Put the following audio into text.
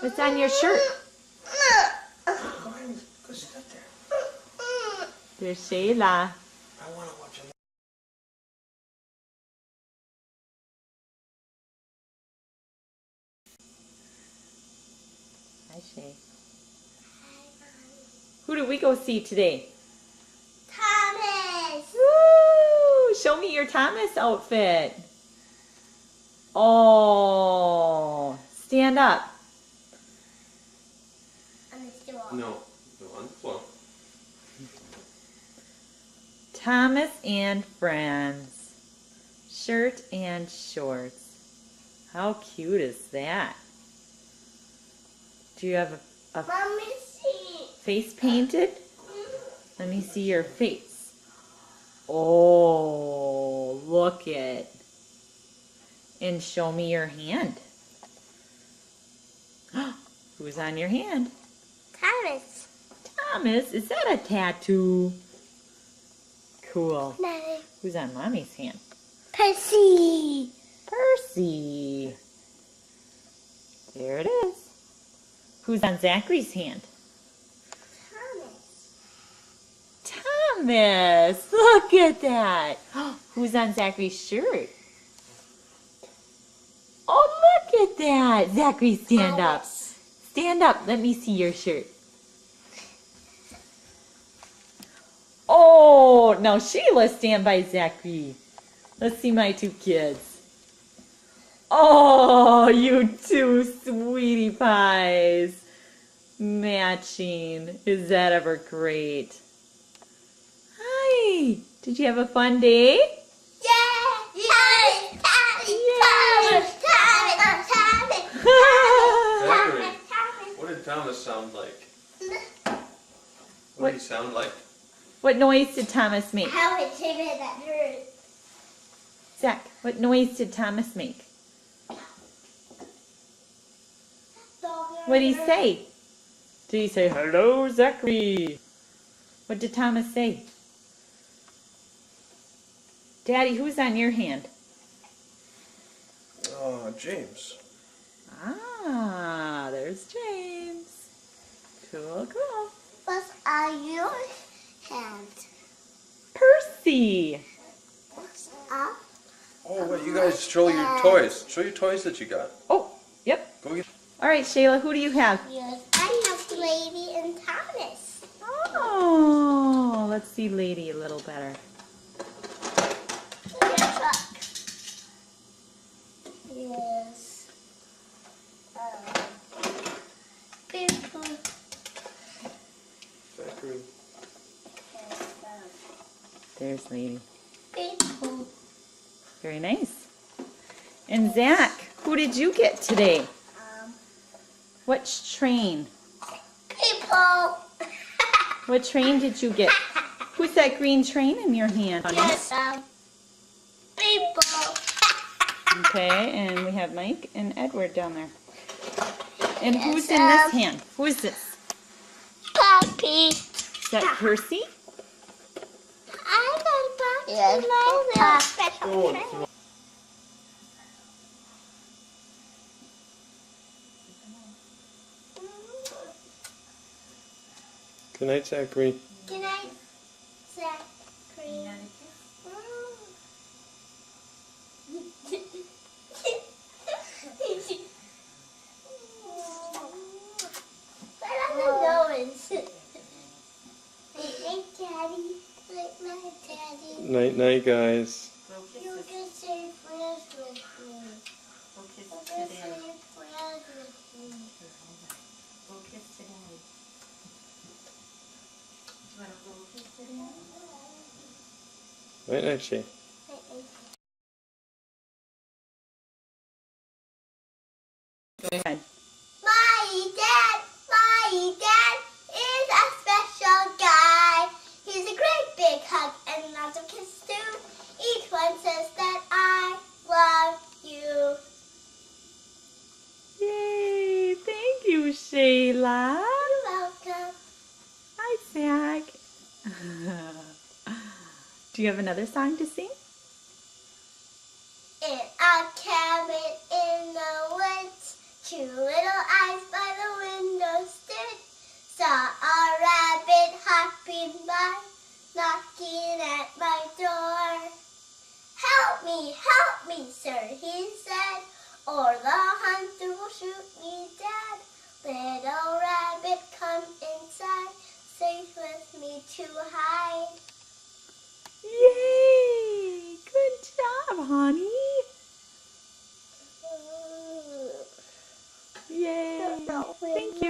What's on your shirt? Go ahead, go sit there. There's Shayla. I want to watch a Hi, Shay. Who did we go see today? Thomas. Woo! Show me your Thomas outfit. Oh, stand up. On the stool. No, go on the floor. Thomas and Friends. Shirt and shorts. How cute is that? Do you have a Let me see. face painted? Let me see your face. Oh, look it. And show me your hand. Who's on your hand? Thomas. Thomas, is that a tattoo? Cool. No. Who's on Mommy's hand? Percy. Percy. There it is. Who's on Zachary's hand? Thomas. Thomas. Look at that. Who's on Zachary's shirt? Oh, look at that. Zachary, stand up. Stand up. Let me see your shirt. Oh, now Shayla, stand by Zachary. Let's see my two kids. Oh, you two sweetie pies. Matching. Is that ever great? Hi. Did you have a fun day? Yeah. Thomas. Zachary, what did Thomas sound like? What did he sound like? What noise did Thomas make? How it came in that dirt. Zach, what noise did Thomas make? What did he say? Did he say, hello, Zachary? What did Thomas say? Daddy, who's on your hand? James. Ah, there's James. Cool, cool. What's on your hand? Percy. What's up? Oh, wait, you guys show your toys. Show your toys that you got. Oh, yep. Go get. All right, Shayla, who do you have? Yes, I have Lady and Thomas. Oh, let's see Lady a little better. Look at truck. Yes. Beautiful. Zachary. There's Lady. Beautiful. Very nice. And Zach, who did you get today? Which train? People. What train did you get? Who's that green train in your hand, honey? Yes, people. Okay, and we have Mike and Edward down there. And who's in this hand? Who is this? Puppy. Is that Percy? I got a puppy. Yes. Special train. Good night, Zachary. Good night, Zachary. Night, night, guys. You can say friends with me. You can say friends with me. Go kiss to Daddy. Do you want to go kiss to Daddy? Night, night, Shay. Go ahead. My dad is a special guy. He's a great big hug and lots of kisses too. Each one says that I love you. Yay! Thank you, Shayla. You're welcome. Hi, Zach. Do you have another song to sing? In a cabin in the woods, two little eyes by the knocking at my door. Help me, sir, he said, or the hunter will shoot me dead. Little rabbit, come inside, safe with me to hide. Yay! Good job, honey. Yay! Thank